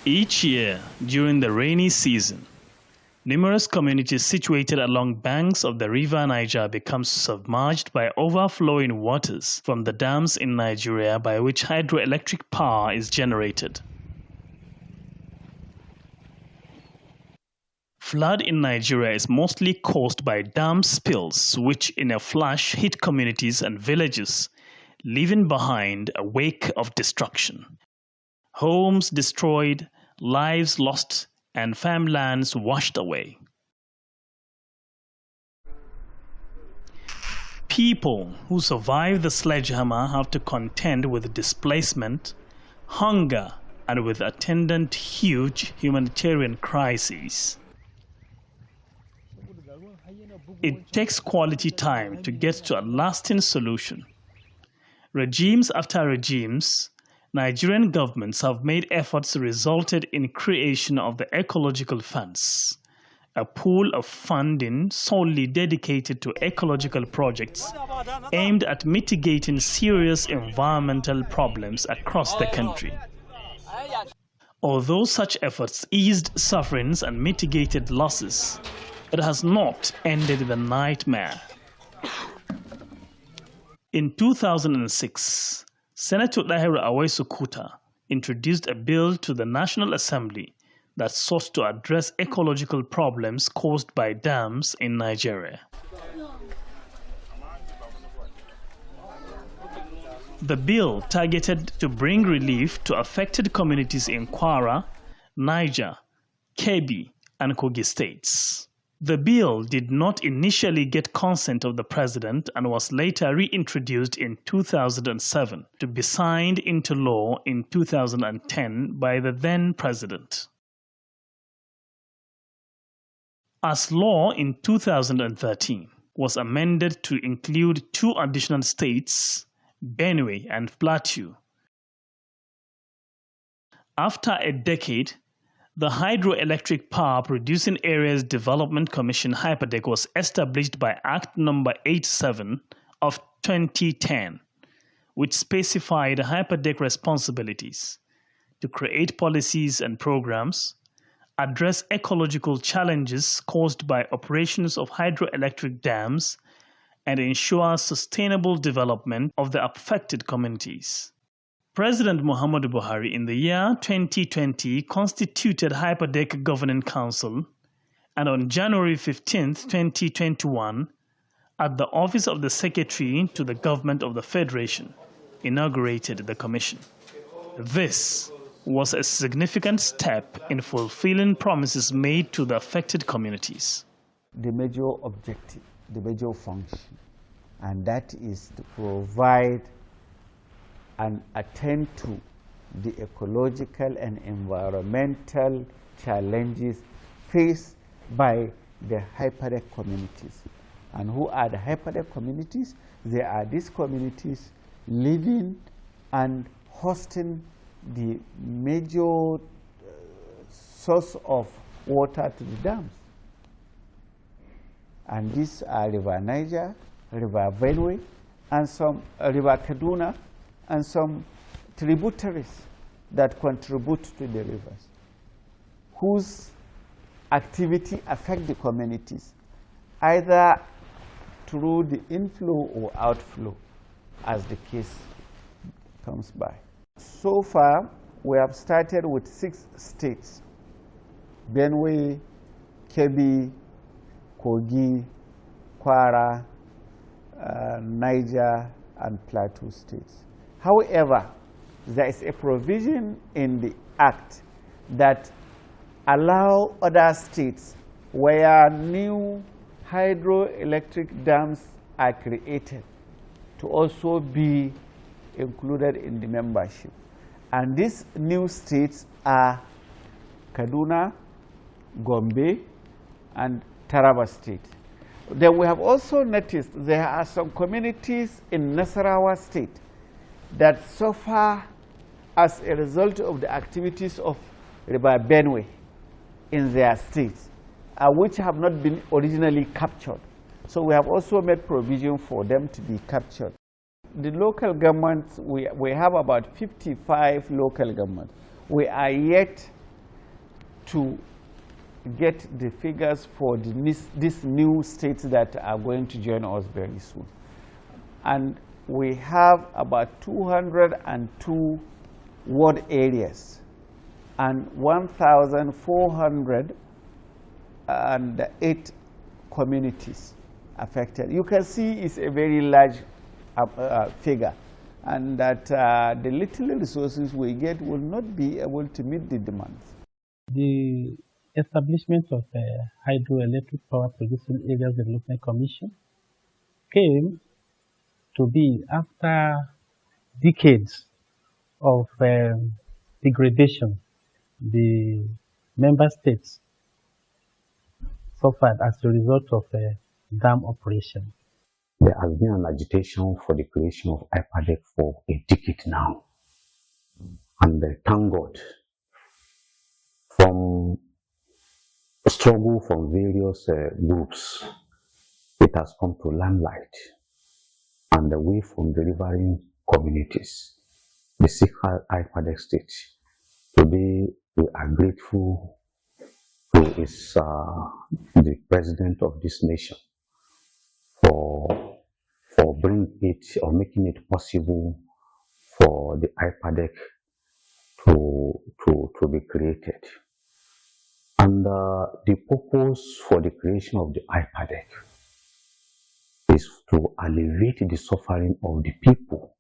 Each year, during the rainy season, numerous communities situated along banks of the river Niger become submerged by overflowing waters from the dams in Nigeria by which hydroelectric power is generated. Flood in Nigeria is mostly caused by dam spills which in a flash hit communities and villages, leaving behind a wake of destruction. Homes destroyed, lives lost, and farmlands washed away. People who survive the sledgehammer have to contend with displacement, hunger, and with attendant huge humanitarian crises. It takes quality time to get to a lasting solution. Regimes after regimes, Nigerian governments have made efforts resulted in creation of the Ecological Funds, a pool of funding solely dedicated to ecological projects aimed at mitigating serious environmental problems across the country. Although such efforts eased sufferings and mitigated losses, it has not ended the nightmare. In 2006, Senator Dahiru Awaisu Kuta introduced a bill to the National Assembly that sought to address ecological problems caused by dams in Nigeria. The bill targeted to bring relief to affected communities in Kwara, Niger, Kebbi, and Kogi states. The bill did not initially get consent of the president and was later reintroduced in 2007 to be signed into law in 2010 by the then president. As law in 2013 was amended to include two additional states, Benue and Plateau. After a decade, the Hydroelectric Power Producing Areas Development Commission Hyppadec was established by Act No. 87 of 2010, which specified Hyppadec responsibilities to create policies and programs, address ecological challenges caused by operations of hydroelectric dams, and ensure sustainable development of the affected communities. President Muhammadu Buhari in the year 2020 constituted Hyppadec Governing Council, and on January 15, 2021, at the office of the Secretary to the Government of the Federation, inaugurated the Commission. This was a significant step in fulfilling promises made to the affected communities. The major objective, the major function, and that is to provide and attend to the ecological and environmental challenges faced by the Hyppadec communities. And who are the Hyppadec communities? They are these communities living and hosting the major source of water to the dams. And these are River Niger, River Benue, and some River Kaduna, and some tributaries that contribute to the rivers, whose activity affect the communities, either through the inflow or outflow, as the case comes by. So far, we have started with 6 states: Benue, Kebbi, Kogi, Kwara, Niger, and Plateau states. However, there is a provision in the Act that allow other states where new hydroelectric dams are created to also be included in the membership. And these new states are Kaduna, Gombe, and Taraba State. Then we have also noticed there are some communities in Nasarawa State that suffer as a result of the activities of River Benue in their states, which have not been originally captured. So we have also made provision for them to be captured. The local governments, we have about 55 local governments. We are yet to get the figures for these new states that are going to join us very soon. And we have about 202 ward areas and 1,408 communities affected. You can see it's a very large figure, and that the little resources we get will not be able to meet the demands. The establishment of the Hydroelectric Power Producing Areas Development Commission came to be after decades of degradation the member states suffered as a result of dam operation. There has been an agitation for the creation of Hyppadec for a decade now. And thank God, from struggle from various groups, it has come to limelight and away from delivering communities. The six Hyppadec states. Today, we are grateful to the president of this nation for bringing it or making it possible for the Hyppadec to be created. And the purpose for the creation of the Hyppadec is to alleviate the suffering of the people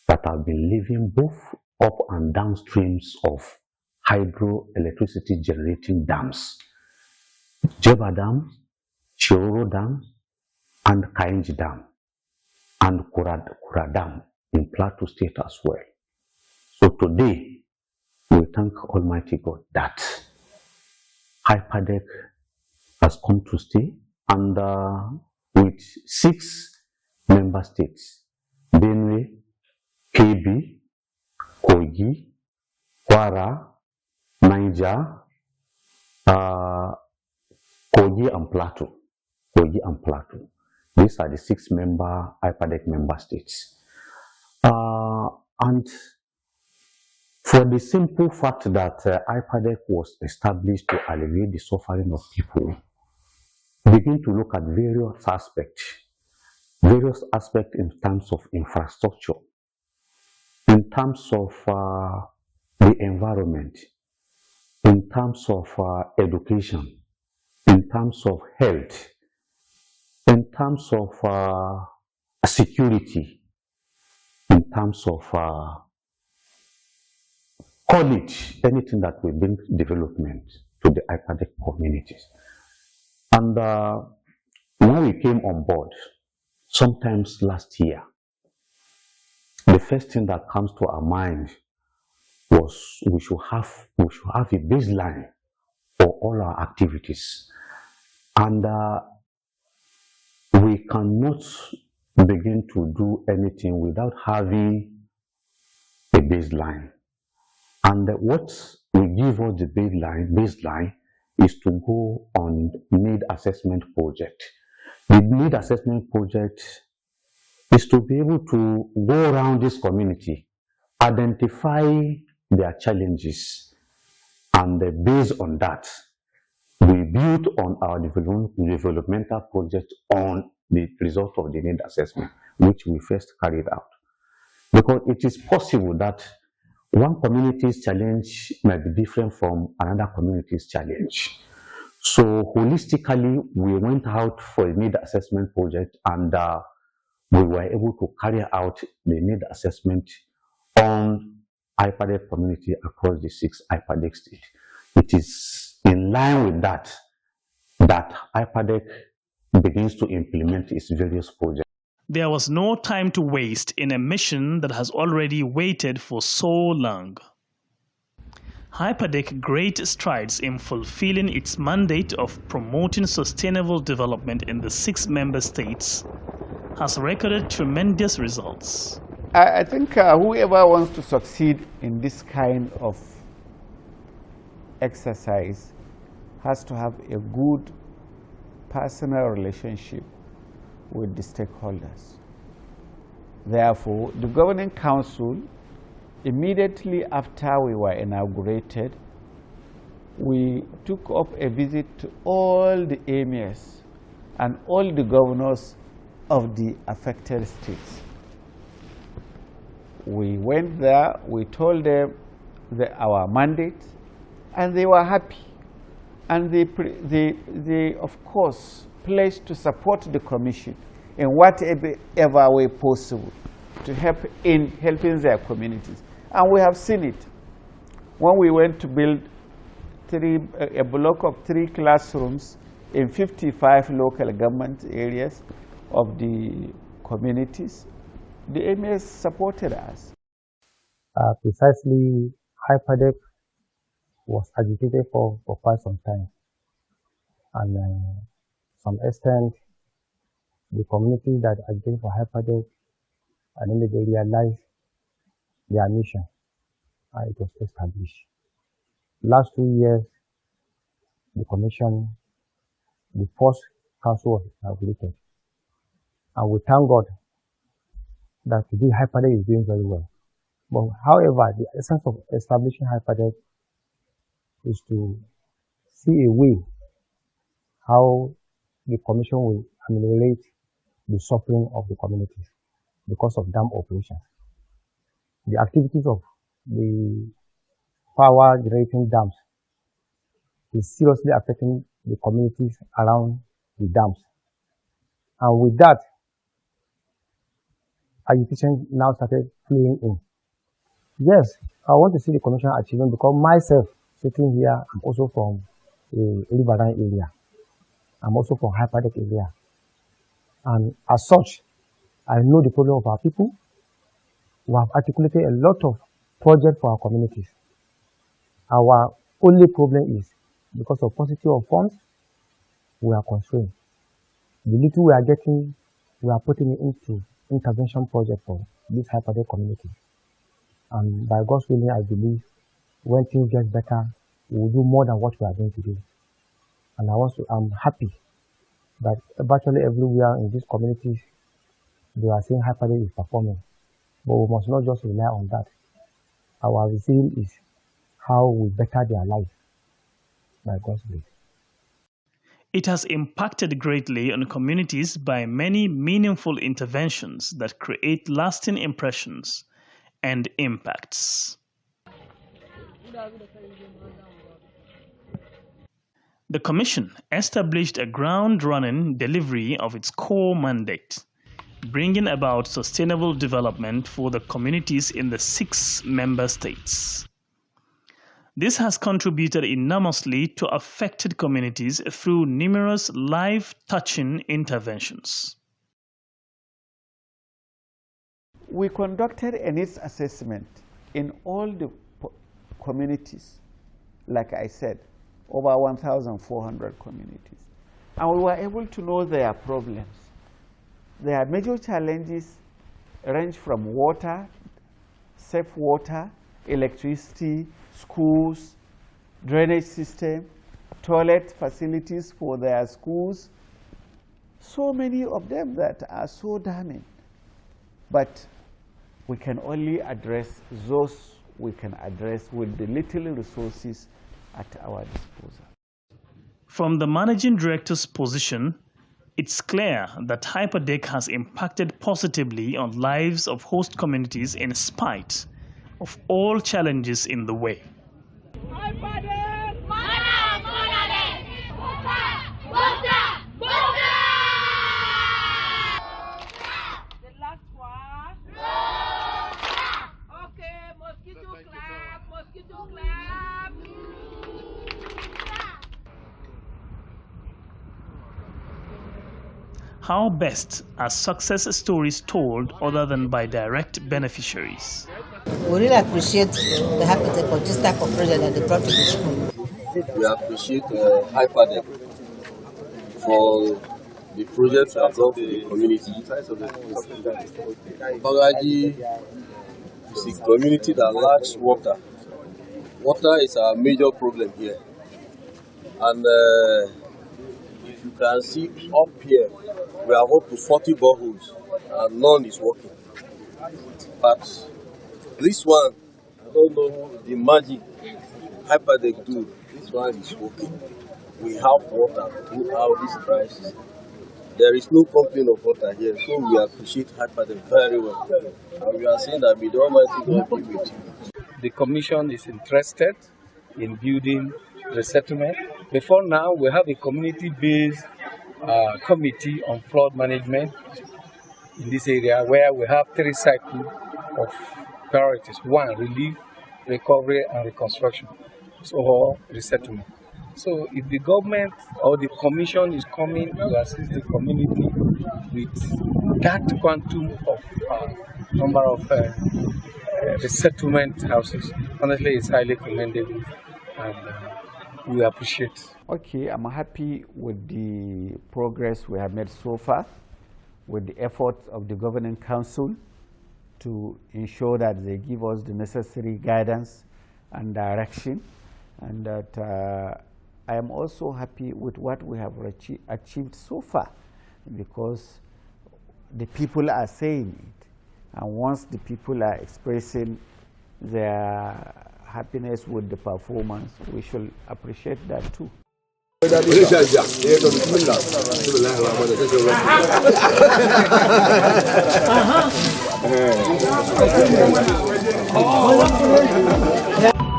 that have been living both up and downstreams of hydroelectricity generating dams. Jeba Dam, Chiroro Dam, and Kainji Dam, and Kura Dam in Plateau State as well. So today, we thank Almighty God that Hyppadec has come to stay, and with 6 member states, Benue, KB, Kogi, Kwara, Niger, Kogi and Plateau. These are the 6 Hyppadec member states. And for the simple fact that Hyppadec was established to alleviate the suffering of people, begin to look at various aspects in terms of infrastructure, in terms of the environment, in terms of education, in terms of health, in terms of security, in terms of college, anything that will bring development to the Hyppadec communities. And when we came on board, sometimes last year, the first thing that comes to our mind was we should have a baseline for all our activities. And we cannot begin to do anything without having a baseline. And what we give us the baseline is to go on need assessment project. The need assessment project is to be able to go around this community, identify their challenges, and based on that, we build on our developmental project on the result of the need assessment, which we first carried out. Because it is possible that one community's challenge might be different from another community's challenge. So holistically, we went out for a need assessment project, and we were able to carry out the need assessment on Hyppadec community across the 6 Hyppadec states. It is in line with that Hyppadec begins to implement its various projects. There was no time to waste in a mission that has already waited for so long. Hyppadec great strides in fulfilling its mandate of promoting sustainable development in the 6 member states has recorded tremendous results. I think whoever wants to succeed in this kind of exercise has to have a good personal relationship with the stakeholders. Therefore, the Governing Council, immediately after we were inaugurated, we took up a visit to all the emirs and all the governors of the affected states. We went there, we told them our mandate, and they were happy. And they of course, pledged to support the Commission in whatever way possible to help in helping their communities. And we have seen it. When we went to build a block of 3 classrooms in 55 local government areas of the communities, the emirs supported us. Precisely, Hyppadec was agitated for quite some time. And some extent, the community that agitated for Hyppadec, and then they realized their mission, and it was established. Last 2 years, the commission, the first council was inaugurated. And we thank God that today Hyppadec is doing very well. But however, the essence of establishing Hyppadec is to see a way how the commission will ameliorate the suffering of the communities because of dam operations. The activities of the power generating dams is seriously affecting the communities around the dams. And with that, agitation now started flowing in. Yes, I want to see the commission achieving, because myself, sitting here, I'm also from the Riverine area. I'm also from Hyppadec area. And as such, I know the problem of our people. We have articulated a lot of projects for our communities. Our only problem is, because of paucity of funds, we are constrained. The little we are getting, we are putting it into intervention project for this Hyppadec community. And by God's willing, I believe when things get better, we will do more than what we are doing today. And I'm happy that virtually everywhere in these communities, they are saying Hyppadec is performing. But we must not just rely on that. Our zeal is how we better their life by God's grace. It has impacted greatly on communities by many meaningful interventions that create lasting impressions and impacts. The Commission established a ground-running delivery of its core mandate, bringing about sustainable development for the communities in the 6 member states. This has contributed enormously to affected communities through numerous life-touching interventions. We conducted a needs assessment in all the communities, like I said, over 1,400 communities. And we were able to know their problems. Their major challenges range from water, safe water, electricity, schools, drainage system, toilet facilities for their schools. So many of them that are so damning. But we can only address those we can address with the little resources at our disposal. From the managing director's position, it's clear that Hyppadec has impacted positively on lives of host communities in spite of all challenges in the way. How best are success stories told other than by direct beneficiaries? We really appreciate the Hyppadec for this type of project that they brought to the school. We appreciate Hyppadec for the projects that brought to the community. Bagaji is a community that lacks water. Water is a major problem here. And if you can see up here, we have up to 40 boreholes and none is working. But this one, I don't know the magic Hyppadec do. this one is working. We have water throughout this crisis. There is no complaint of water here, so we appreciate Hyppadec very well. And we are saying that we don't mind to go with you. The Commission is interested in building the settlement. Before now, we have a community-based committee on flood management in this area, where we have 3 cycles of priorities. 1, relief, recovery, and reconstruction, or resettlement. So if the government or the commission is coming to assist the community with that quantum of number of resettlement houses, honestly, it's highly commendable, and we appreciate. Okay, I'm happy with the progress we have made so far, with the efforts of the Governing Council to ensure that they give us the necessary guidance and direction, and that I am also happy with what we have achieved so far, because the people are saying it, and once the people are expressing their happiness with the performance, we should appreciate that too. Uh-huh.